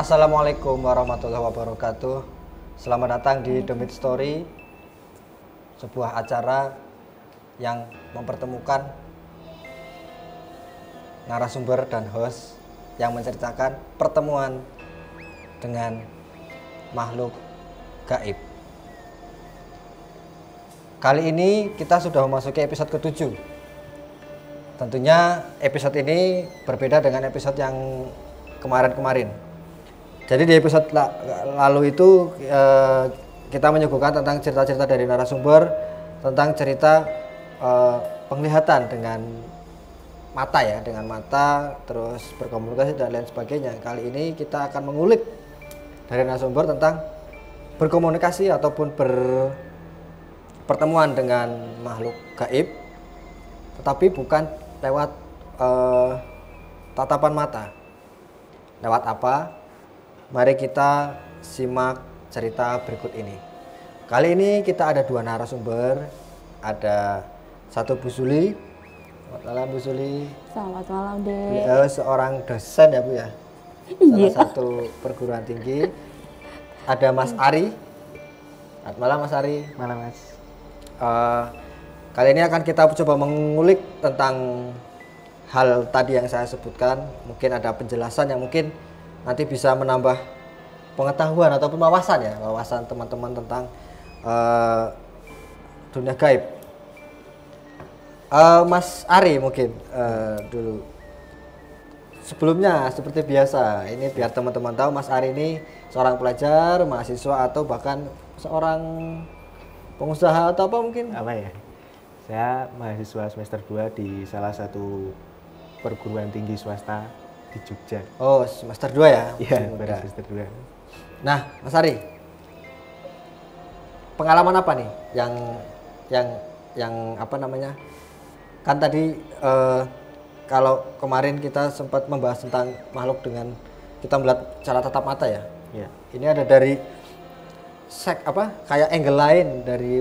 Assalamualaikum warahmatullahi wabarakatuh. Selamat datang di The Mid Story, sebuah acara yang mempertemukan narasumber dan host yang menceritakan pertemuan dengan makhluk gaib. Kali ini kita sudah memasuki episode ke-7. Tentunya episode ini berbeda dengan episode yang kemarin-kemarin. Jadi di episode lalu itu kita menyuguhkan tentang cerita-cerita dari narasumber, tentang cerita penglihatan dengan mata ya, dengan mata, terus berkomunikasi dan lain sebagainya. Kali ini kita akan mengulik dari narasumber tentang berkomunikasi ataupun pertemuan dengan makhluk gaib, tetapi bukan lewat tatapan mata. Lewat apa? Mari kita simak cerita berikut ini. Kali ini kita ada dua narasumber. Ada satu Bu Suli. Selamat malam Bu Suli. Selamat malam Dek. Beliau seorang dosen ya Bu ya. Salah satu perguruan tinggi. Ada Mas Ari. Selamat malam Mas Ari. Malam Mas. Kali ini akan kita coba mengulik tentang hal tadi yang saya sebutkan. Mungkin ada penjelasan yang mungkin nanti bisa menambah pengetahuan ataupun wawasan teman-teman tentang dunia gaib. Mas Ari mungkin dulu. Sebelumnya seperti biasa, ini biar teman-teman tahu Mas Ari ini seorang pelajar, mahasiswa atau bahkan seorang pengusaha atau apa mungkin? Apa ya? Saya mahasiswa semester 2 di salah satu perguruan tinggi swasta di Jogja. Oh, semester 2 ya? Iya, baru semester 2. Nah, Mas Ari, pengalaman apa nih yang apa namanya? Kan tadi kalau kemarin kita sempat membahas tentang makhluk dengan kita melihat cara tatap mata ya. Iya. Ini ada dari kayak angle lain dari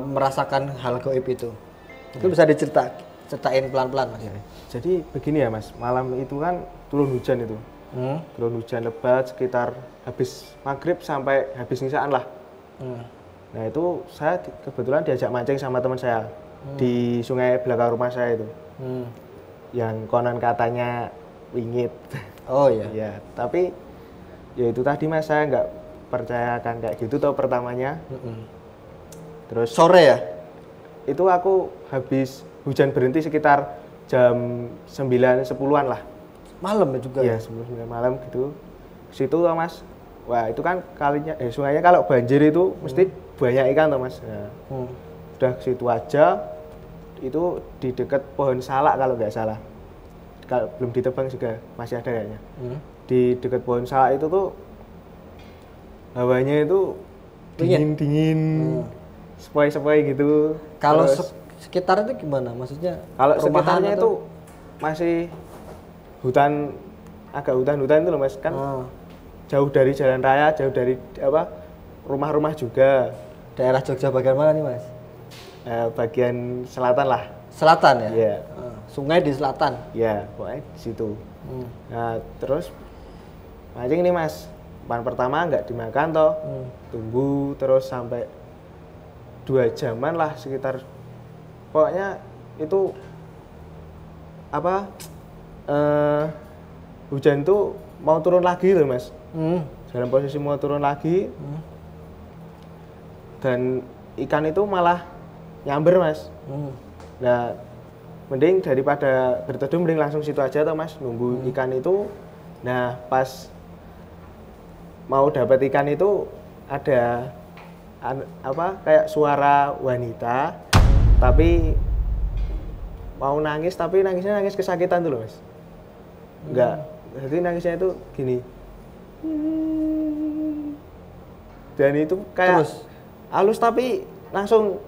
merasakan hal gaib itu. Itu bisa diceritain pelan-pelan Mas. Ya. Jadi begini ya Mas, malam itu kan turun hujan itu. Turun hujan lebat sekitar habis maghrib sampai habis ngisaan lah. Nah itu saya kebetulan diajak mancing sama teman saya di sungai belakang rumah saya itu. Yang konon katanya wingit. Oh iya. Ya, tapi ya itu tadi Mas, saya nggak percayakan kayak gitu tuh pertamanya. Terus sore ya? Itu aku habis hujan berhenti sekitar jam 9-10-an lah. Malam juga ya? 9 malam gitu. Situ toh Mas, wah itu kan sungainya kalau banjir itu mesti banyak ikan toh Mas. Nah, udah ke situ aja, itu di dekat pohon salak kalau nggak salah. Kalau belum ditebang juga masih ada kayaknya. Di dekat pohon salak itu tuh hawanya itu dingin, sepoi-sepoi gitu. Kalau sekitar itu gimana? Maksudnya kalau sekitarnya itu masih hutan, agak hutan-hutan itu loh Mas, kan jauh dari jalan raya, jauh dari rumah-rumah juga. Daerah Jogja bagian mana nih Mas? Bagian selatan lah. Selatan ya? Iya. Sungai di selatan? Iya, pokoknya di situ. Nah terus mancing nih Mas, pan pertama nggak dimakan toh, tunggu terus sampai 2 jaman lah sekitar. Pokoknya itu hujan tuh mau turun lagi loh Mas. Dalam posisi mau turun lagi, dan ikan itu malah nyamber Mas. Nah mending daripada berteduh mending langsung situ aja toh Mas, nunggu ikan itu. Nah pas mau dapat ikan itu ada kayak suara wanita, tapi mau nangis, tapi nangisnya nangis kesakitan tuh loh Mas. Enggak, jadi nangisnya itu gini. Dan itu kayak terus halus tapi langsung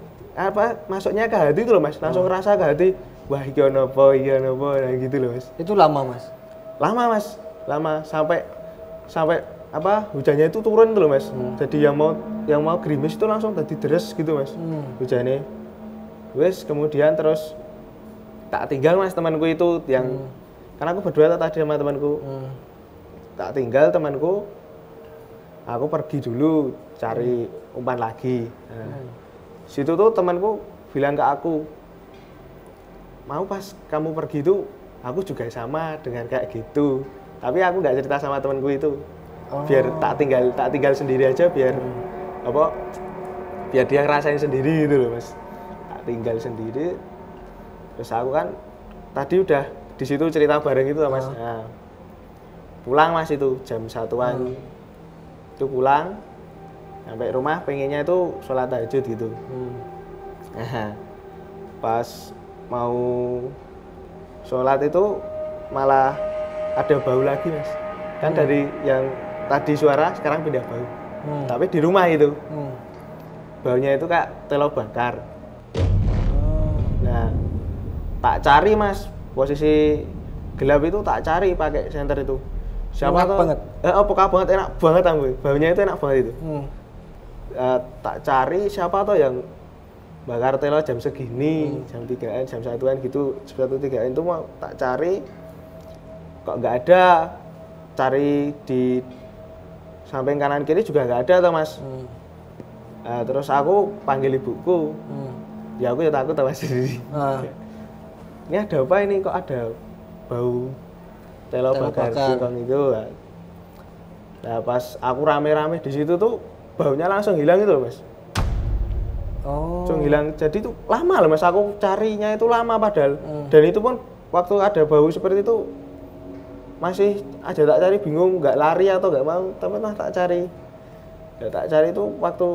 masuknya ke hati tuh loh Mas. Langsung ngerasa ke hati, wah iki ono apa, nah gitu loh Mas. Itu lama Mas? Lama Mas, lama sampai hujannya itu turun tuh loh Mas. Jadi yang mau gerimis itu langsung tadi deres gitu Mas. Hujannya. Wes kemudian terus tak tinggal Mas temanku itu yang karena aku berdua tadi sama temanku. tak tinggal temanku, aku pergi dulu cari umpan lagi. Nah, situ tuh temanku bilang ke aku, mau pas kamu pergi tuh aku juga sama dengan kayak gitu, tapi aku nggak cerita sama temanku itu. Biar tak tinggal sendiri aja, biar biar dia ngerasain sendiri gitu loh Mas. Tak tinggal sendiri, terus aku kan tadi udah di situ cerita bareng itu Mas. Nah, pulang Mas itu jam 1-an itu pulang, sampai rumah pengennya itu sholat tahajud gitu. Nah, pas mau sholat itu malah ada bau lagi Mas. Kan dari yang tadi suara sekarang pindah bau. Tapi di rumah itu baunya itu kayak telo bakar. Nah, tak cari Mas, posisi gelap itu tak cari pakai senter itu. Siapa tuh? Banget. Peka banget, enak banget ambu. Baunya itu enak banget itu. Tak cari siapa tuh yang bakar telo jam segini, jam 3-an, jam 1-an gitu, 1-3-an itu mau tak cari, kok nggak ada. Cari di samping kanan kiri juga nggak ada tuh Mas. Terus aku panggil ibuku, ya aku ya takut sama sendiri. Ini ada apa ini, kok ada bau telo bakar singkong itu. Nah pas aku rame-rame di situ tuh baunya langsung hilang itu loh Mas. Langsung hilang, jadi tuh lama loh Mas, aku carinya itu lama padahal. Dan itu pun waktu ada bau seperti itu masih aja tak cari, bingung nggak lari atau nggak mau, tapi mah tak cari. Ya tak cari itu waktu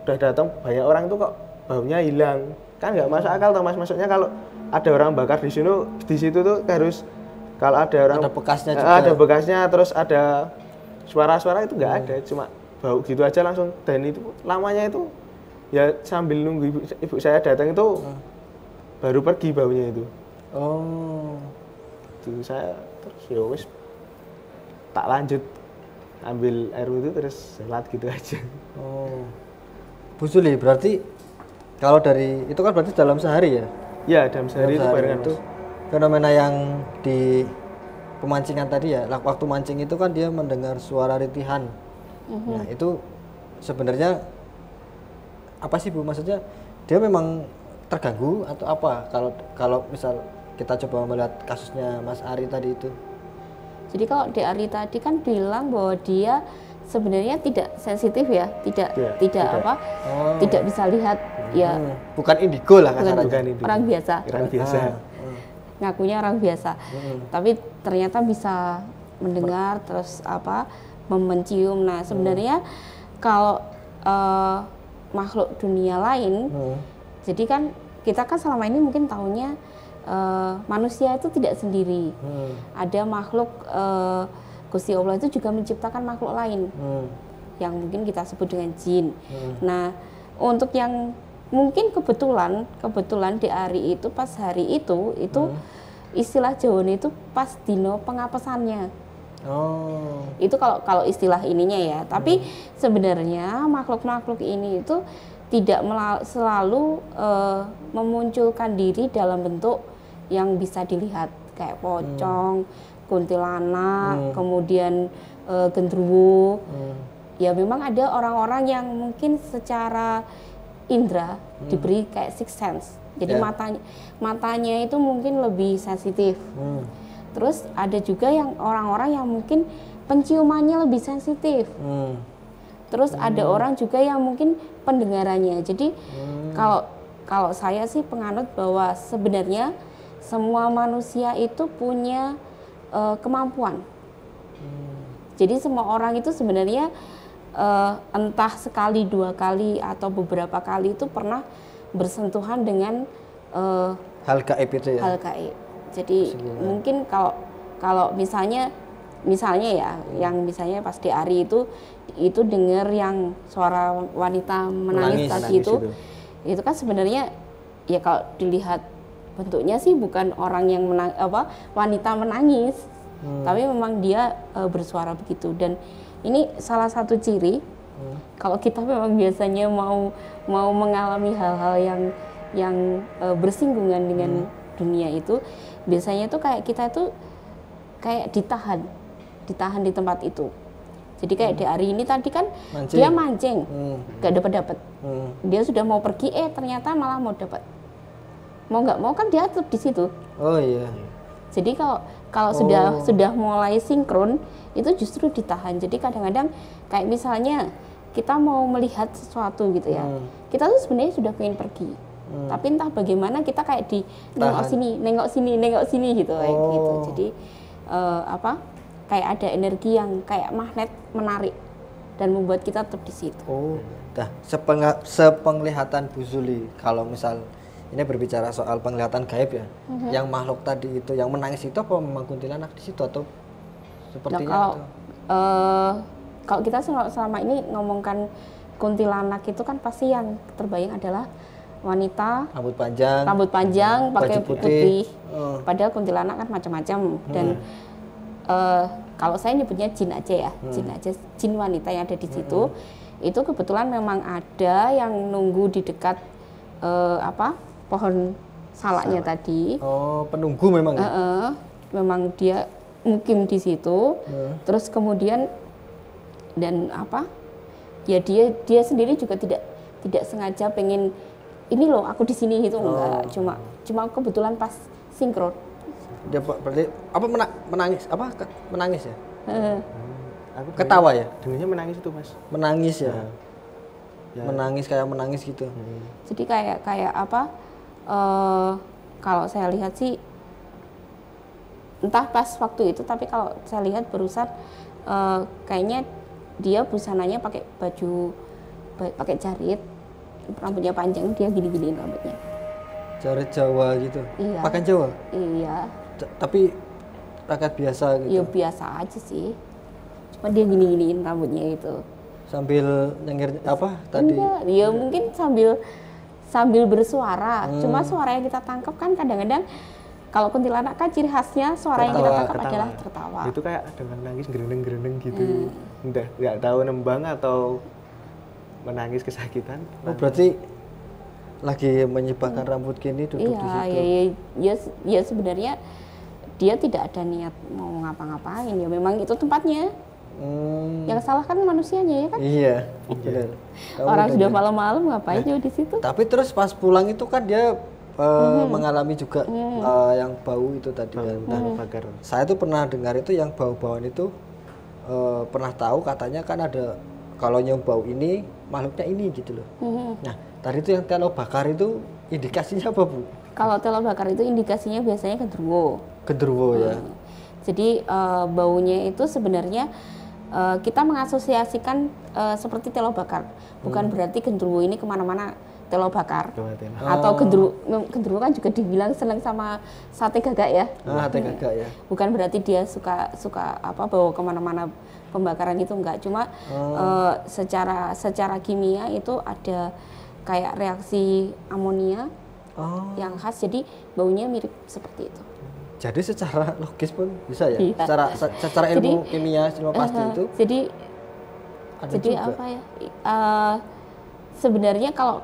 udah datang banyak orang itu kok baunya hilang, kan nggak masuk akal toh Mas. Maksudnya kalau ada orang bakar di situ tuh harus, kalau ada orang ada bekasnya juga. Ada bekasnya, terus ada suara-suara itu nggak ada, cuma bau gitu aja langsung. Dan itu lamanya itu ya sambil nunggu ibu saya datang itu baru pergi baunya itu. Itu saya terus ya wis tak lanjut ambil air wudhu terus sholat gitu aja. Bu Suli, berarti kalau dari itu kan berarti dalam sehari ya? Ya, dalam sehari itu barengan itu fenomena yang di pemancingan tadi ya, waktu mancing itu kan dia mendengar suara rintihan. Nah itu sebenarnya apa sih Bu, maksudnya dia memang terganggu atau apa kalau misal kita coba melihat kasusnya Mas Ari tadi itu? Jadi kalau di Ari tadi kan bilang bahwa dia sebenarnya tidak sensitif ya, tidak bisa lihat ya. Bukan indigo lah kasarnya. Orang biasa. Ngakunya orang biasa. Tapi ternyata bisa mendengar terus mencium. Nah, sebenarnya kalau makhluk dunia lain, jadi kan kita kan selama ini mungkin tahunya manusia itu tidak sendiri. Ada makhluk Gusti Allah itu juga menciptakan makhluk lain yang mungkin kita sebut dengan jin. Nah, untuk yang mungkin kebetulan di hari itu, pas hari itu istilah Jawane itu pas dino pengapesannya. Itu kalau istilah ininya ya. Tapi sebenarnya makhluk-makhluk ini itu tidak selalu memunculkan diri dalam bentuk yang bisa dilihat kayak pocong, kuntilanak, kemudian genderuwo. Ya memang ada orang-orang yang mungkin secara indera diberi kayak sixth sense. Jadi matanya itu mungkin lebih sensitif. Terus ada juga yang orang-orang yang mungkin penciumannya lebih sensitif. Terus ada orang juga yang mungkin pendengarannya. Jadi kalau saya sih penganut bahwa sebenarnya semua manusia itu punya kemampuan. Jadi semua orang itu sebenarnya entah sekali, 2 kali atau beberapa kali itu pernah bersentuhan dengan hal gaib itu ya. Hal gaib. Jadi mungkin kalau misalnya ya, yang misalnya pas di Ari itu dengar yang suara wanita menangis tadi itu kan sebenarnya ya kalau dilihat bentuknya sih bukan orang yang wanita menangis, tapi memang dia bersuara begitu. Dan ini salah satu ciri kalau kita memang biasanya mau mengalami hal-hal yang bersinggungan dengan dunia itu, biasanya tuh kayak kita tuh kayak ditahan ditahan di tempat itu. Jadi kayak di hari ini tadi kan Mancing. dia mancing, nggak dapat. Dia sudah mau pergi, ternyata malah mau dapat. Mau nggak mau kan dia tetap di situ. Oh iya. Jadi kalau sudah mulai sinkron itu justru ditahan. Jadi kadang-kadang kayak misalnya kita mau melihat sesuatu gitu ya, kita tuh sebenarnya sudah pengen pergi, tapi entah bagaimana kita kayak di nengok sini gitu kayak gitu. Jadi kayak ada energi yang kayak magnet menarik dan membuat kita tetap di situ. Oh, dah sepenglihatan Bu Zuli, kalau misal ini berbicara soal penglihatan gaib ya, yang makhluk tadi itu yang menangis itu apa memang kuntilanak di situ atau sepertinya? Kalau kita selama ini ngomongkan kuntilanak itu kan pasti yang terbayang adalah wanita rambut panjang pakai baju putih. Padahal kuntilanak kan macam-macam dan kalau saya nyebutnya jin aja ya, jin wanita yang ada di situ. Itu kebetulan memang ada yang nunggu di dekat pohon salaknya tadi. Oh, penunggu memang. Memang dia mukim di situ. Terus kemudian dan ya dia sendiri juga tidak sengaja pengen ini loh aku di sini gitu, enggak, cuma kebetulan pas sinkron. Dia berarti menangis ya? Aku Ketawa ya? dengarnya menangis itu Mas. Menangis ya? Menangis kayak menangis gitu. Jadi kayak kalau saya lihat sih entah pas waktu itu, tapi kalau saya lihat barusan kayaknya dia busananya pakai pakai jarit, rambutnya panjang, dia gini-giniin rambutnya. Jarit Jawa gitu? Iya. Pakaian Jawa? Iya. Tapi rakyat biasa gitu? Iya biasa aja sih, cuma dia gini-giniin rambutnya itu. Sambil nyengir apa tadi? Enggak, ya mungkin sambil bersuara. Cuma suara yang kita tangkap kan kadang-kadang kalau kuntilanak kan ciri khasnya suara yang kita tangkap adalah tertawa. Itu kayak dengan nangis gereneng-gereneng gitu. Udah nggak tahu nembang atau menangis kesakitan. Oh, berarti lagi menyibakkan rambut gini duduk di situ. Ya sebenarnya dia tidak ada niat mau ngapa-ngapain, ya memang itu tempatnya. Yang salah kan manusianya ya kan? Iya, benar. Orang sudah malam-malam ngapain juga di situ? Tapi terus pas pulang itu kan dia mengalami juga yang bau itu tadi kan. Bakar. Saya tuh pernah dengar itu yang bau-bauan itu pernah tahu katanya kan ada kalau nyium bau ini makhluknya ini gitu loh. Nah, tadi itu yang telo bakar itu indikasinya apa, Bu? Kalau telo bakar itu indikasinya biasanya genderuwo. Genderuwo ya. Jadi baunya itu sebenarnya kita mengasosiasikan seperti telo bakar. Bukan berarti genderuwo ini kemana-mana telo bakar. Atau genderuwo kan juga dibilang senang sama sate gagak ya. Sate gagak ya. Bukan berarti dia suka bawa kemana-mana pembakaran itu enggak. Cuma secara kimia itu ada kayak reaksi amonia yang khas. Jadi baunya mirip seperti itu. Jadi secara logis pun bisa ya? Iya. Secara ilmu kimia, ilmu pasti itu jadi juga. apa ya? Sebenarnya kalau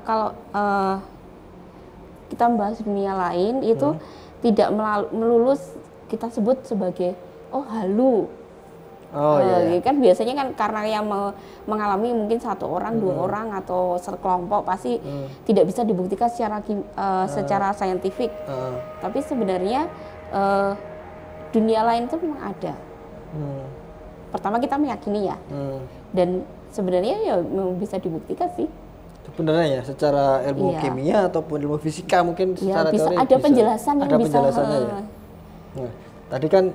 kita membahas dunia lain itu tidak melulu kita sebut sebagai halu. Iya. Kan biasanya kan karena yang mengalami mungkin satu orang, dua orang atau sekelompok pasti tidak bisa dibuktikan secara saintifik. Tapi sebenarnya dunia lain itu memang ada. Pertama kita meyakini ya, dan sebenarnya ya memang bisa dibuktikan sih. Sebenarnya ya, secara ilmu kimia ataupun ilmu fisika mungkin secara bisa, teori ada penjelasan yang bisa. Penjelasannya ya. Nah, tadi kan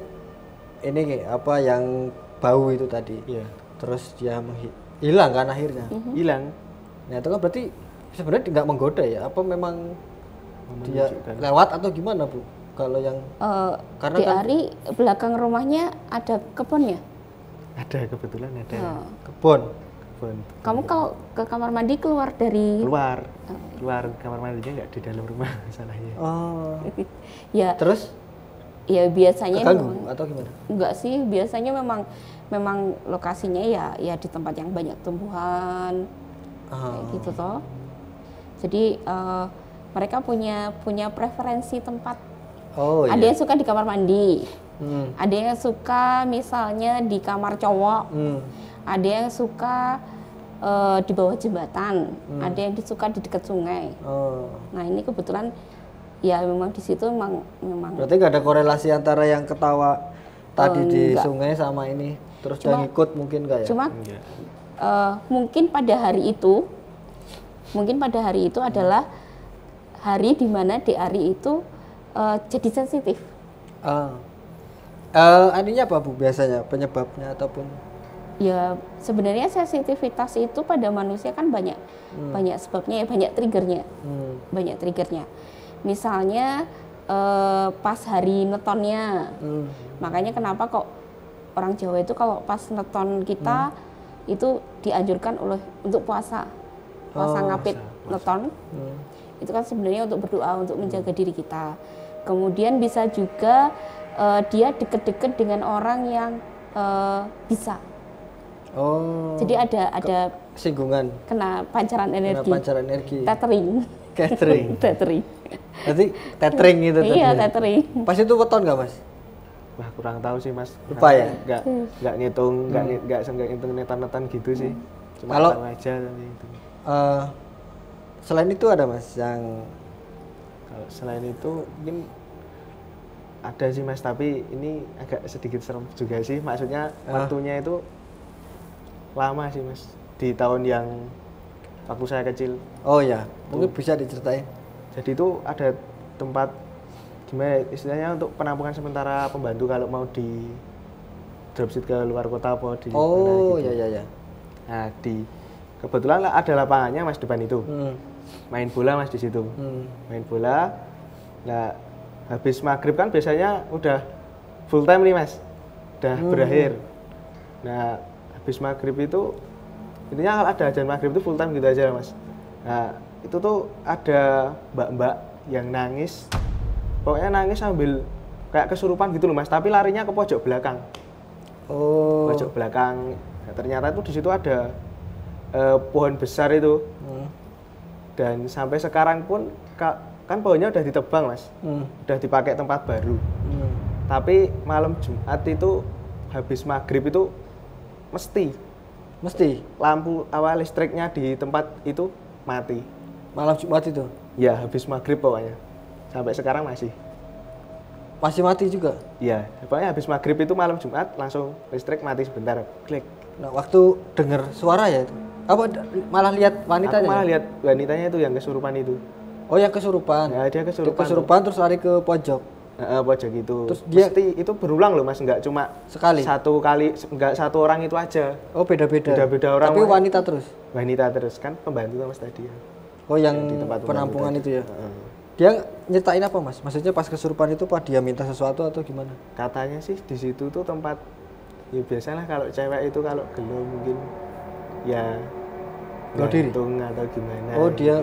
ini apa yang bau itu tadi, terus dia hilang kan akhirnya. Hilang. Nah itu kan berarti sebenarnya nggak menggoda ya? Apa memang dia lewat atau gimana, Bu? Kalau yang karena di Ari belakang rumahnya ada kebunnya. Ada, kebetulan ada. Kebun. Kamu kalau ke kamar mandi keluar kamar mandinya nggak di dalam rumah masalahnya. Ya. Terus? Ya biasanya terganggu atau gimana? Enggak sih, biasanya memang lokasinya ya di tempat yang banyak tumbuhan kayak gitu toh. Jadi mereka punya preferensi tempat. Ada yang suka di kamar mandi, Ada yang suka misalnya di kamar cowok, ada yang suka di bawah jembatan, ada yang suka di dekat sungai. Nah ini kebetulan ya memang di situ memang. Berarti nggak ada korelasi antara yang ketawa tadi di enggak. sungai sama ini, terus yang ikut mungkin nggak ya? Cuma mungkin pada hari itu adalah hari di mana DRI itu jadi sensitif. Aninya apa Bu biasanya penyebabnya ataupun? Ya sebenarnya sensitivitas itu pada manusia kan banyak sebabnya ya, banyak triggernya. Misalnya pas hari netonnya, makanya kenapa kok orang Jawa itu kalau pas neton kita itu dianjurkan untuk puasa ngapit neton. Itu kan sebenarnya untuk berdoa, untuk menjaga diri kita. Kemudian bisa juga dia deket-deket dengan orang yang bisa. Jadi ada singgungan. Kena pancaran energi. Tethering. Berarti tethering itu tadi. Iya, tethering. Pas itu weton nggak Mas? Wah kurang tahu sih Mas. Lupa ya? Nggak ngitung, nggak ngitung netan-netan gitu sih. Cuma kalau tahu aja tadi itu. Selain itu ada Mas yang Kalau selain itu mungkin ada sih Mas, tapi ini agak sedikit serem juga sih. Maksudnya waktunya itu lama sih Mas. Di tahun yang waktu saya kecil. Oh ya, mungkin bisa diceritain. Jadi itu ada tempat gimana istilahnya untuk penampungan sementara pembantu kalau mau di dropship ke luar kota apa di mana gitu. Ya. Nah, kebetulan ada lapangannya Mas depan itu. Main bola Mas di situ. Main bola. Nah, habis maghrib kan biasanya udah full time nih Mas. Udah berakhir. Nah, habis maghrib itu intinya kalau ada ajan maghrib itu full time gitu aja Mas. Nah, itu tuh ada mbak-mbak yang nangis. Pokoknya nangis sambil kayak kesurupan gitu loh Mas, tapi larinya ke pojok belakang. Pojok belakang. Nah, ternyata itu di situ ada pohon besar itu. Dan sampai sekarang pun kan pohonnya udah ditebang Mas. Udah dipakai tempat baru. Tapi malam Jumat itu habis maghrib itu mesti lampu listriknya di tempat itu mati. Malam Jumat itu? Ya, habis maghrib pokoknya. Sampai sekarang masih mati juga? Iya, pokoknya habis maghrib itu malam Jumat langsung listrik mati sebentar, klik. Nah, waktu dengar suara ya itu? Apa malah lihat wanitanya? Aku malah lihat wanitanya itu yang kesurupan itu. Oh, yang kesurupan? Ya, dia kesurupan. Terus lari ke pojok? Pojok itu. Terus dia itu berulang loh Mas, nggak cuma sekali? Satu kali, nggak satu orang itu aja. Oh, beda-beda orang. Tapi wanita terus? Wanita terus, kan pembantu Mas tadi ya. Oh, yang di tempat penampungan itu ya? Dia nyertain apa Mas? Maksudnya pas kesurupan itu apa dia minta sesuatu atau gimana? Katanya sih di situ tuh tempat, ya biasalah kalau cewek itu kalau gelo mungkin ya gantung atau gimana. Oh dia,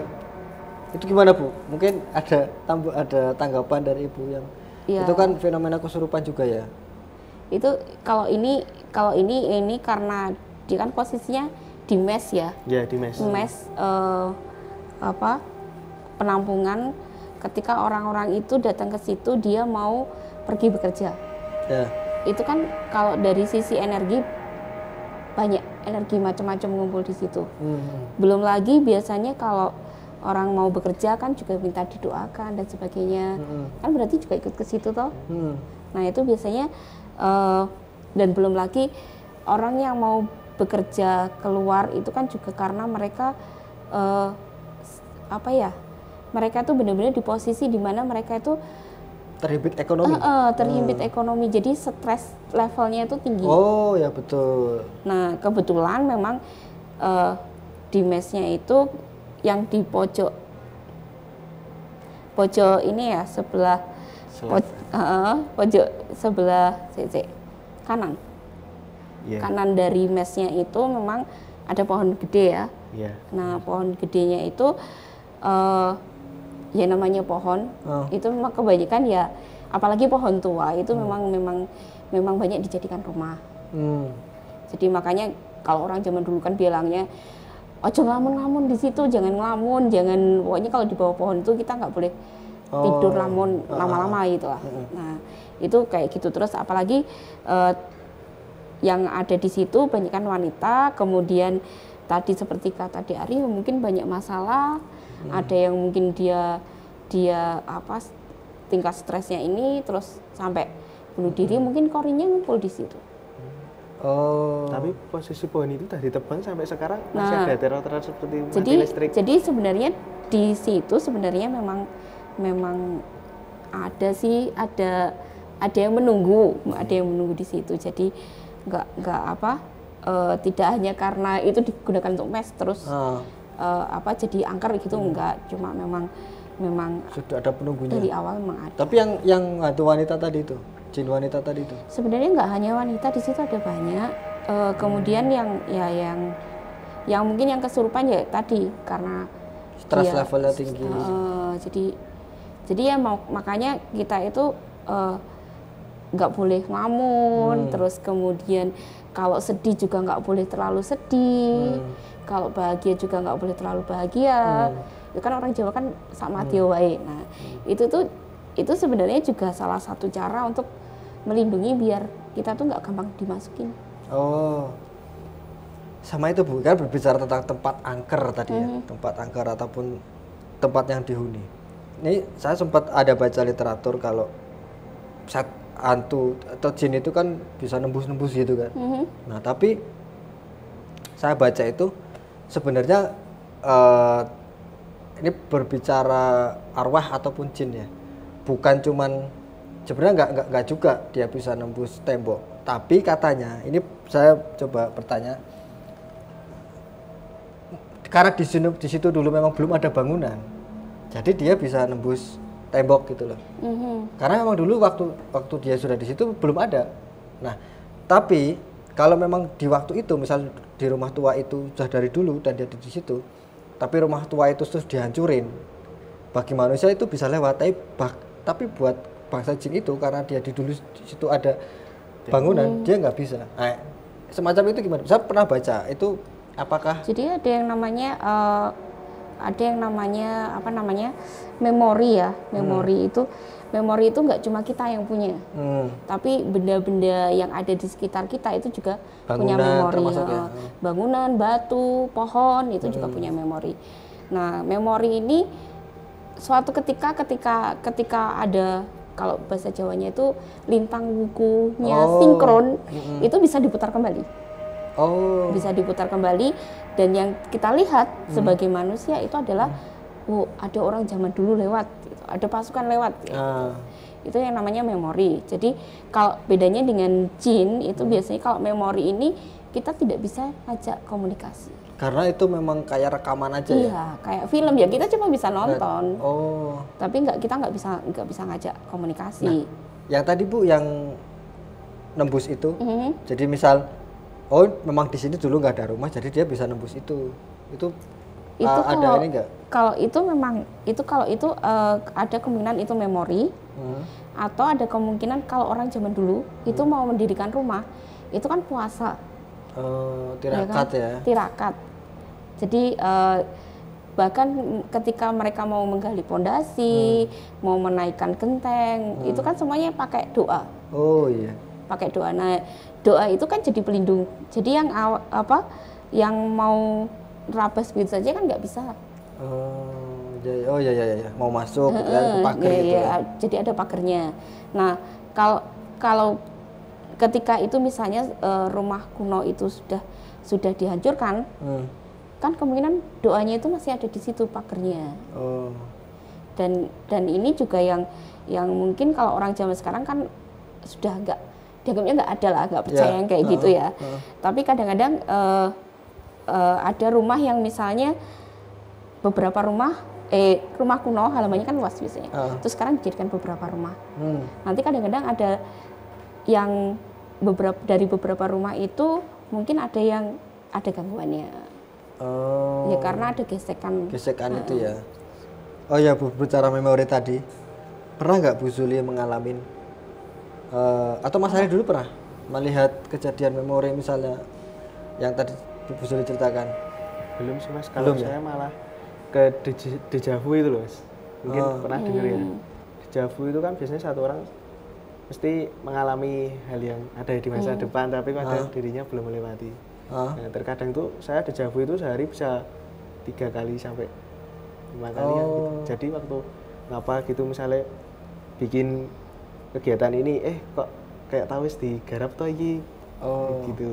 itu gimana Bu? Mungkin ada tanggapan dari Ibu yang ya. Itu kan fenomena kesurupan juga ya? Itu kalau ini karena dia kan posisinya di mes ya? Ya di mes. Mes penampungan. Ketika orang-orang itu datang ke situ dia mau pergi bekerja. Ya. Itu kan kalau dari sisi energi banyak energi macam-macam ngumpul di situ. Belum lagi biasanya kalau orang mau bekerja kan juga minta didoakan dan sebagainya. Kan berarti juga ikut ke situ toh. Nah, itu biasanya dan belum lagi orang yang mau bekerja keluar itu kan juga karena mereka mereka tuh benar-benar di posisi di mana mereka itu terhimpit ekonomi. Terhimpit ekonomi, jadi stres levelnya itu tinggi. Oh ya betul. Nah kebetulan memang di mesnya itu yang di pojok ini ya pojok sebelah kanan. Kanan dari mesnya itu memang ada pohon gede ya. Nah pohon gedenya itu ya namanya pohon itu memang kebanyakan ya, apalagi pohon tua itu memang banyak dijadikan rumah. Jadi makanya kalau orang zaman dulu kan bilangnya ojo ngelamun di situ, jangan ngelamun, pokoknya kalau di bawah pohon itu kita nggak boleh tidur lamun lama-lama gitu lah. Nah itu kayak gitu. Terus apalagi yang ada di situ banyak kan wanita, kemudian tadi seperti kata Di Ari mungkin banyak masalah, ada yang mungkin dia apa tingkat stresnya ini terus sampai bunuh diri, mungkin korinnya ngumpul di situ. Tapi posisi pohon itu udah ditebang sampai sekarang masih ada teror-teror seperti mati listrik. Jadi sebenarnya di situ sebenarnya memang ada sih, ada yang menunggu di situ. Jadi nggak apa, tidak hanya karena itu digunakan untuk mes terus apa jadi angker gitu, enggak, cuma memang sudah ada penunggunya dari awal memang ada. Tapi yang hantu wanita tadi itu, jin wanita tadi itu sebenarnya nggak hanya wanita, di situ ada banyak. Kemudian yang mungkin yang kesurupan ya tadi karena stres levelnya tinggi. Jadi ya makanya kita itu nggak boleh ngelamun, terus kemudian kalau sedih juga nggak boleh terlalu sedih, kalau bahagia juga nggak boleh terlalu bahagia. Itu kan orang Jawa kan sama wae. Nah itu sebenarnya juga salah satu cara untuk melindungi biar kita tuh nggak gampang dimasukin. Sama itu Bu, kan berbicara tentang tempat angker tadi ya, tempat angker ataupun tempat yang dihuni. Ini saya sempat ada baca literatur kalau set hantu atau jin itu kan bisa nembus-nembus gitu kan. Nah tapi saya baca itu sebenarnya ini berbicara arwah ataupun jin ya, bukan cuman sebenarnya nggak juga dia bisa nembus tembok, tapi katanya ini saya coba bertanya karena di situ dulu memang belum ada bangunan, jadi dia bisa nembus tembok gitu loh. Karena memang dulu waktu dia sudah di situ belum ada. Nah tapi kalau memang di waktu itu misal di rumah tua itu sudah dari dulu dan dia di situ, tapi rumah tua itu terus dihancurin, bagi manusia itu bisa lewat, tapi buat bangsa jin itu karena dia di dulu di situ ada bangunan, dia nggak bisa. Nah, semacam itu gimana? Saya pernah baca itu, apakah? Jadi ada yang namanya apa namanya memori ya. Memori itu nggak cuma kita yang punya, tapi benda-benda yang ada di sekitar kita itu juga punya memori. Ya. Bangunan, batu, pohon itu juga punya memori. Nah, memori ini suatu ketika ada, kalau bahasa Jawanya itu lintang wukunya sinkron, itu bisa diputar kembali. Bisa diputar kembali, dan yang kita lihat sebagai manusia itu adalah ada orang zaman dulu lewat, gitu. Ada pasukan lewat. Gitu. Itu yang namanya memori. Jadi kalau bedanya dengan jin itu biasanya kalau memori ini kita tidak bisa ngajak komunikasi. Karena itu memang kayak rekaman aja. Iya, kayak film ya, kita cuma bisa nonton. Tapi kita nggak bisa ngajak komunikasi. Nah, yang tadi Bu yang nembus itu, jadi misal memang di sini dulu nggak ada rumah, jadi dia bisa nembus itu. Itu ada ini enggak? Kalau itu ada kemungkinan itu memori, atau ada kemungkinan kalau orang zaman dulu itu mau mendirikan rumah, itu kan puasa. Tirakat ya? Tirakat. Jadi bahkan ketika mereka mau menggali pondasi, mau menaikkan genteng, itu kan semuanya pakai doa. Iya. Pakai doa. Nah, doa itu kan jadi pelindung. Jadi yang mau rabas begitu saja kan nggak bisa. Ya. Mau masuk gitu kan, ke pagar gitu. Ya. Jadi ada pagarnya. Nah, kalau ketika itu misalnya rumah kuno itu sudah dihancurkan, kan kemungkinan doanya itu masih ada di situ pagarnya. Dan ini juga yang mungkin kalau orang zaman sekarang kan sudah dianggapnya nggak ada lah, nggak percaya yang kayak gitu ya. Tapi kadang-kadang ada rumah yang misalnya beberapa rumah kuno halamannya kan luas biasanya. Terus sekarang dijadikan beberapa rumah. Nanti kadang-kadang ada yang dari beberapa rumah itu mungkin ada yang ada gangguannya. Ya karena ada gesekan itu ya. Oh ya Bu, bicara memori tadi, pernah nggak Bu Zuli mengalami atau Mas Hari dulu pernah melihat kejadian memori misalnya yang tadi Bu Zuli ceritakan? Belum sih Mas, kalau saya malah ke deja vu itu loh Mas. mungkin pernah dengar ya. Dejavu itu kan biasanya satu orang mesti mengalami hal yang ada di masa depan tapi pada dirinya belum melewati. Nah, terkadang tuh saya dejavu itu sehari bisa 3 kali sampai 5 kali gitu. Jadi waktu ngapa gitu misalnya bikin kegiatan ini kok kayak tahu wis digarap toh iki. Gitu.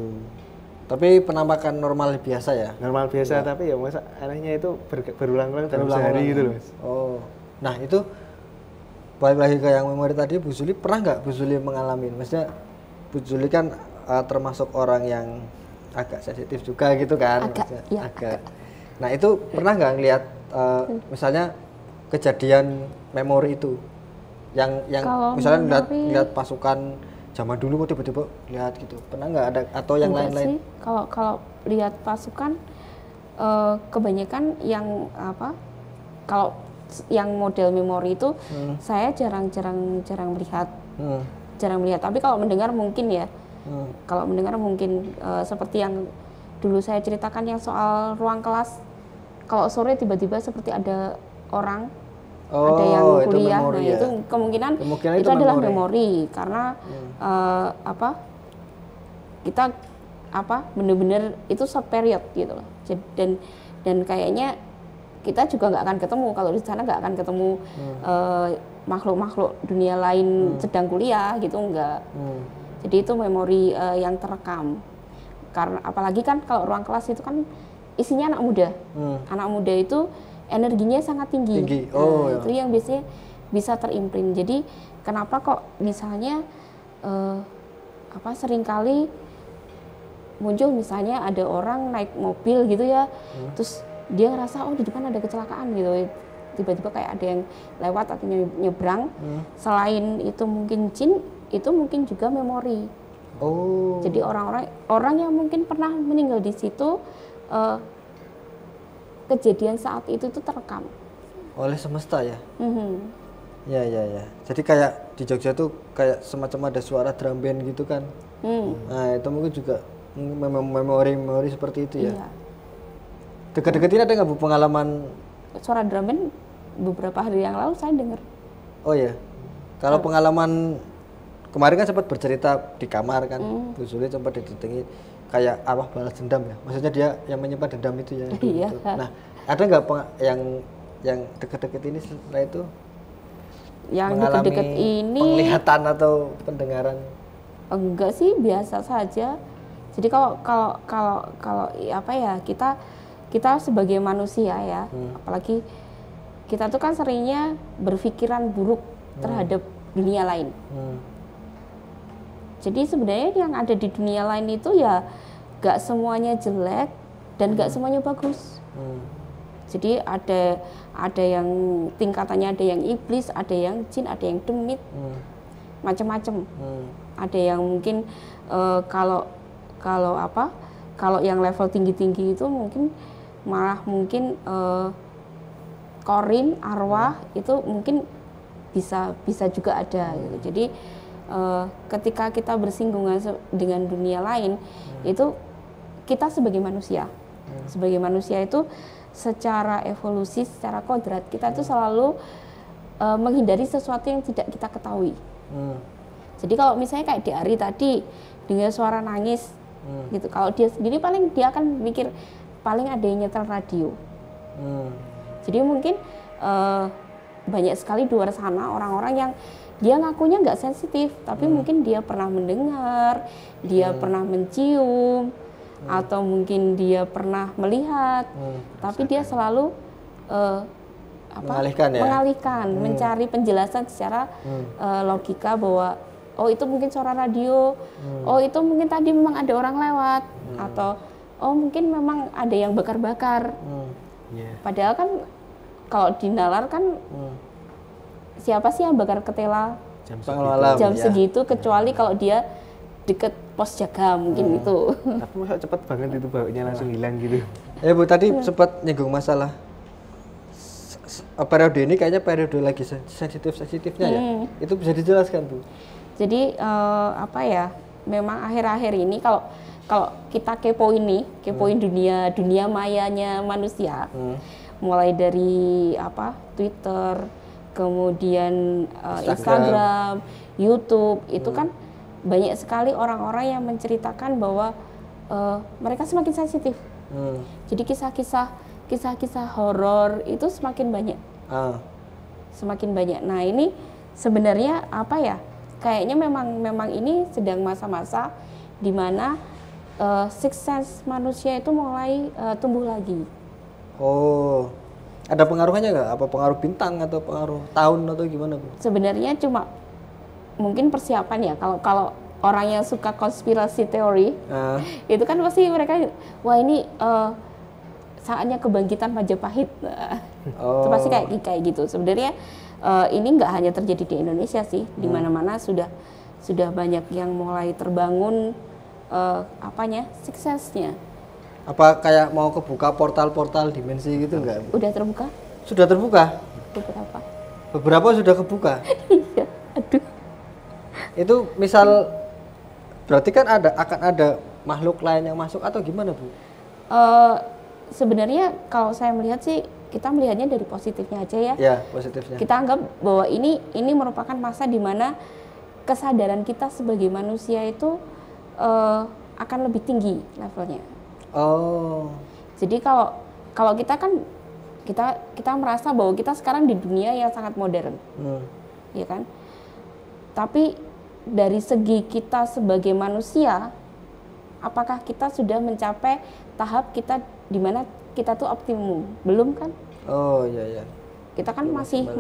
Tapi penampakan normal biasa ya? Normal biasa tapi ya masa anehnya itu berulang-ulang dalam sehari gitu loh Mas. Nah itu balik lagi ke yang memori tadi, Bu Zuli pernah nggak Bu Zuli mengalami? Maksudnya Bu Zuli kan termasuk orang yang agak sensitif juga gitu kan? Agak. Nah itu pernah nggak ngelihat misalnya kejadian memori itu yang misalnya ngeliat pasukan zaman dulu kok tiba-tiba lihat gitu, pernah nggak ada atau yang lain-lain? Kalau lihat pasukan kebanyakan yang kalau yang model memori itu saya jarang melihat, tapi kalau mendengar mungkin ya, kalau mendengar mungkin seperti yang dulu saya ceritakan yang soal ruang kelas, kalau sore tiba-tiba seperti ada orang, ada yang kuliah, nah ya? Itu kemungkinan itu adalah memori karena kita benar-benar itu short period gitu loh, dan kayaknya kita juga nggak akan ketemu kalau di sana, nggak akan ketemu makhluk-makhluk dunia lain sedang kuliah gitu, enggak. Jadi itu memori yang terekam. Karena apalagi kan kalau ruang kelas itu kan isinya anak muda. Anak muda itu energinya sangat tinggi. Itu yang biasanya bisa terimprint. Jadi kenapa kok misalnya seringkali muncul misalnya ada orang naik mobil gitu ya, terus dia ngerasa di depan ada kecelakaan gitu, tiba-tiba kayak ada yang lewat atau nyebrang. Selain itu mungkin jin, itu mungkin juga memori. Jadi orang yang mungkin pernah meninggal di situ, kejadian saat itu tuh terekam oleh semesta ya. Ya. Jadi kayak di Jogja tuh kayak semacam ada suara drum band gitu kan. Nah itu mungkin juga memori seperti itu ya. Iya. Dekat-dekat ini ada nggak Bu pengalaman suara drum band? Beberapa hari yang lalu saya dengar. Oh ya, kalau pengalaman kemarin kan sempat bercerita di kamar kan, Bu Zuli sempat didatangi kayak arwah balas dendam ya. Maksudnya dia yang menyimpan dendam itu ya. Iya. Gitu. Nah ada nggak yang dekat-dekat ini setelah itu? Yang dekat-dekat ini penglihatan atau pendengaran? Enggak sih, biasa saja. Jadi kalau kita sebagai manusia ya, apalagi kita tuh kan seringnya berpikiran buruk terhadap dunia lain. Jadi sebenarnya yang ada di dunia lain itu ya gak semuanya jelek dan gak semuanya bagus. Jadi ada yang tingkatannya, ada yang iblis, ada yang jin, ada yang demit, macam-macam. Ada yang mungkin kalau yang level tinggi-tinggi itu malah mungkin korin, arwah itu mungkin bisa juga ada gitu. Jadi ketika kita bersinggungan dengan dunia lain, itu kita sebagai manusia itu secara evolusi, secara kodrat kita itu selalu menghindari sesuatu yang tidak kita ketahui. Jadi kalau misalnya kayak di Ari tadi dengar suara nangis gitu, kalau dia sendiri paling dia akan mikir paling ada yang nyetel radio. Jadi mungkin banyak sekali di luar sana orang-orang yang dia ngakunya nggak sensitif, tapi mungkin dia pernah mendengar, dia pernah mencium, atau mungkin dia pernah melihat, tapi dia selalu mengalihkan, mencari penjelasan secara logika bahwa itu mungkin suara radio, itu mungkin tadi memang ada orang lewat, atau mungkin memang ada yang bakar-bakar. Padahal kan kalau di nalar kan siapa sih yang bakar ketela jam segitu, kecuali kalau dia deket pos jaga mungkin itu. Tapi masa cepet banget itu baunya langsung hilang gitu. Ya Bu, tadi sempat nyinggung masalah periode ini kayaknya periode lagi sensitifnya ya. Itu bisa dijelaskan Bu? Jadi memang akhir-akhir ini kalau kita kepoin dunia mayanya manusia, mulai dari Twitter, kemudian Instagram, YouTube, itu kan banyak sekali orang-orang yang menceritakan bahwa mereka semakin sensitif. Jadi kisah-kisah horor itu semakin banyak. Semakin banyak. Nah, ini sebenarnya apa ya? Kayaknya memang ini sedang masa-masa di mana sixth sense manusia itu mulai tumbuh lagi. Oh, ada pengaruhnya nggak? Apa pengaruh bintang atau pengaruh tahun atau gimana, Bu? Sebenarnya cuma mungkin persiapan ya. Kalau orang yang suka konspirasi teori, itu kan pasti mereka, wah ini saatnya kebangkitan Majapahit. Itu pasti kayak gitu. Sebenarnya ini nggak hanya terjadi di Indonesia sih, di mana-mana sudah banyak yang mulai terbangun sixth sense-nya. Apa kayak mau kebuka portal-portal dimensi gitu nggak? Udah terbuka? Sudah terbuka? Beberapa sudah kebuka? Iya, aduh. Itu misal berarti kan akan ada makhluk lain yang masuk atau gimana, Bu? Sebenarnya kalau saya melihat sih, kita melihatnya dari positifnya aja ya. Ya, positifnya. Kita anggap bahwa ini merupakan masa di mana kesadaran kita sebagai manusia itu akan lebih tinggi levelnya. Oh. Jadi kalau kita kan kita merasa bahwa kita sekarang di dunia yang sangat modern, ya kan? Tapi dari segi kita sebagai manusia, apakah kita sudah mencapai tahap kita di mana kita tuh optimum? Belum kan? Oh iya. Kita kan masih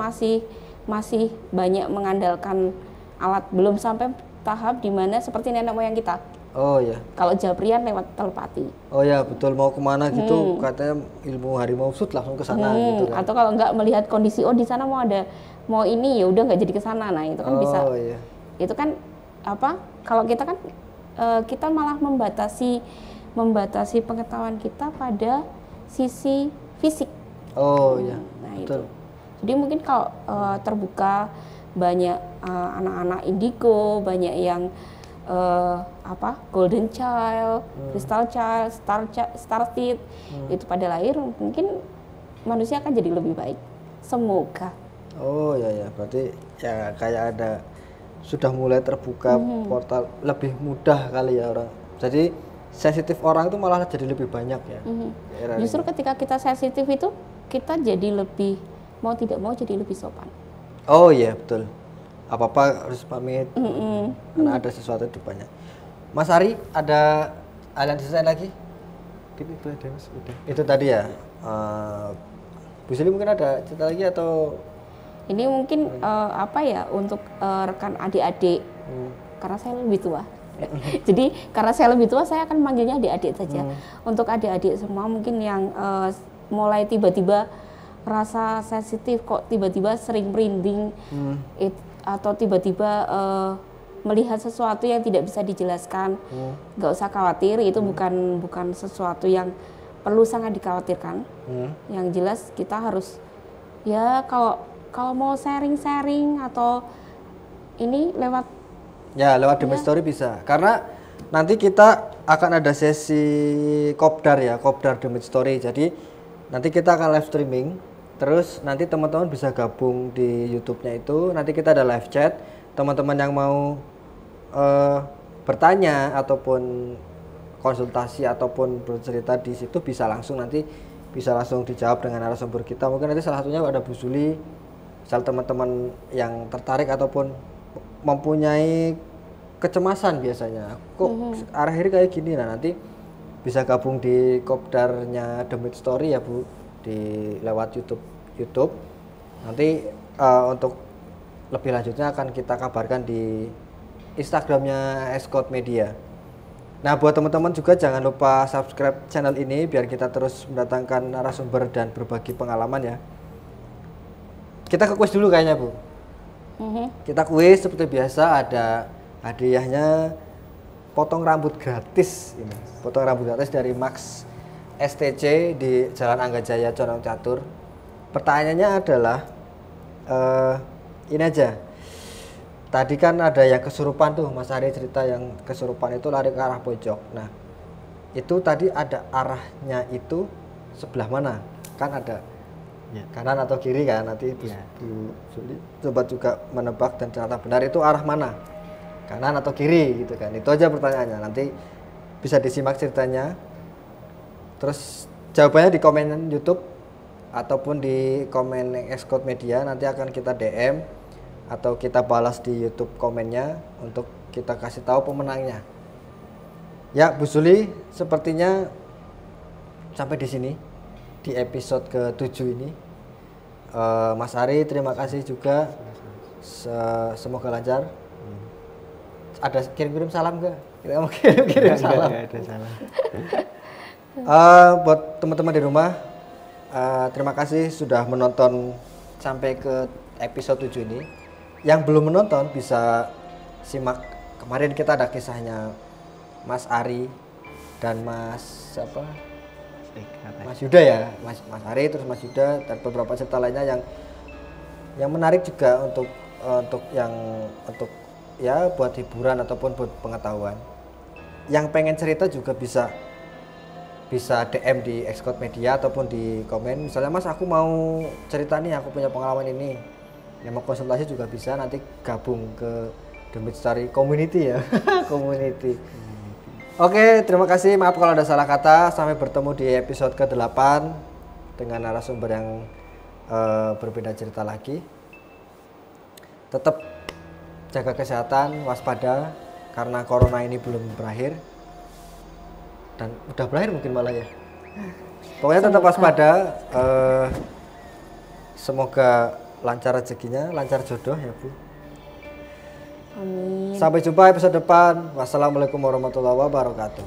banyak mengandalkan alat, belum sampai tahap di mana seperti nenek moyang kita. Oh ya. Kalau Japrian lewat telepati. Oh ya, betul, mau kemana gitu katanya ilmu harimau sud langsung ke sana gitu kan. Atau kalau nggak melihat kondisi di sana mau ini ya udah nggak jadi ke sana. Nah, itu kan bisa. Oh iya. Itu kan kalau kita kan kita malah membatasi pengetahuan kita pada sisi fisik. Oh iya. Nah, betul. Itu. Jadi mungkin kalau terbuka banyak anak-anak indigo, banyak yang golden child, crystal child, star seed itu pada lahir, mungkin manusia akan jadi lebih baik. Semoga. Oh ya, berarti ya kayak ada sudah mulai terbuka portal, lebih mudah kali ya orang. Jadi sensitif orang itu malah jadi lebih banyak ya. Justru ketika kita sensitif itu kita jadi lebih mau tidak mau jadi lebih sopan. Oh iya, betul. Apa-apa harus pamit, karena ada sesuatu di depannya. Mas Ari, ada hal yang diselesaikan lagi? Itu ada, Mas. Udah. Itu tadi ya. Bu Sili mungkin ada cerita lagi atau? Ini mungkin untuk rekan adik-adik, karena saya lebih tua. Jadi karena saya lebih tua, saya akan manggilnya adik-adik saja. Untuk adik-adik semua mungkin yang mulai tiba-tiba rasa sensitif, kok tiba-tiba sering merinding, atau tiba-tiba melihat sesuatu yang tidak bisa dijelaskan, nggak usah khawatir, itu bukan sesuatu yang perlu sangat dikhawatirkan. Yang jelas kita harus ya kalau mau sharing atau ini lewat Demit Story bisa, karena nanti kita akan ada sesi kopdar Demit Story. Jadi nanti kita akan live streaming. Terus nanti teman-teman bisa gabung di YouTube-nya itu. Nanti kita ada live chat. Teman-teman yang mau bertanya ataupun konsultasi ataupun bercerita di situ bisa langsung dijawab dengan narasumber kita. Mungkin nanti salah satunya ada Bu Suli. Misal teman-teman yang tertarik ataupun mempunyai kecemasan biasanya. Kok akhir-akhir kayak gini, nah nanti bisa gabung di kopdarnya Demit Story ya Bu, di lewat YouTube. Nanti untuk lebih lanjutnya akan kita kabarkan di Instagramnya Escort Media. Nah, buat teman-teman juga jangan lupa subscribe channel ini biar kita terus mendatangkan narasumber dan berbagi pengalaman ya. Kita ke kuis dulu kayaknya Bu. Kita kuis seperti biasa, ada hadiahnya potong rambut gratis ini. Potong rambut gratis dari Max STC di Jalan Anggajaya Condong Catur. Pertanyaannya adalah ini aja. Tadi kan ada yang kesurupan tuh, Mas Ari cerita yang kesurupan itu lari ke arah pojok. Nah, itu tadi ada arahnya itu sebelah mana? Kan ada Ya. Kanan atau kiri kan, nanti Bu Suli coba juga menebak dan ternyata benar itu arah mana, kanan atau kiri gitu kan. Itu aja pertanyaannya, nanti bisa disimak ceritanya, terus jawabannya di komen YouTube ataupun di komen Xcode Media, nanti akan kita DM atau kita balas di YouTube komennya untuk kita kasih tahu pemenangnya. Ya Bu Suli, sepertinya sampai di sini di episode ke-7 ini. Mas Ari, terima kasih juga. Semoga lancar. Ada kirim-kirim salam nggak? Kita mau kirim-kirim salam. Nggak ada salam. Buat teman-teman di rumah, terima kasih sudah menonton sampai ke episode 7 ini. Yang belum menonton bisa simak. Kemarin kita ada kisahnya Mas Ari dan Mas apa? Mas Yuda ya, Mas Ari, terus Mas Yuda dan beberapa cerita lainnya yang menarik juga untuk ya buat hiburan ataupun buat pengetahuan. Yang pengen cerita juga bisa DM di Xcode Media ataupun di komen. Misalnya Mas, aku mau cerita nih, aku punya pengalaman ini. Yang mau konsultasi juga bisa, nanti gabung ke The Midstory Community ya. Community. Oke, terima kasih. Maaf kalau ada salah kata. Sampai bertemu di episode ke-8 dengan narasumber yang berbeda cerita lagi. Tetap jaga kesehatan, waspada karena corona ini belum berakhir. Dan udah berakhir mungkin malah ya. Pokoknya tetap waspada. Semoga lancar rezekinya, lancar jodoh ya Bu. Amin. Sampai jumpa episode depan. Wassalamualaikum warahmatullahi wabarakatuh.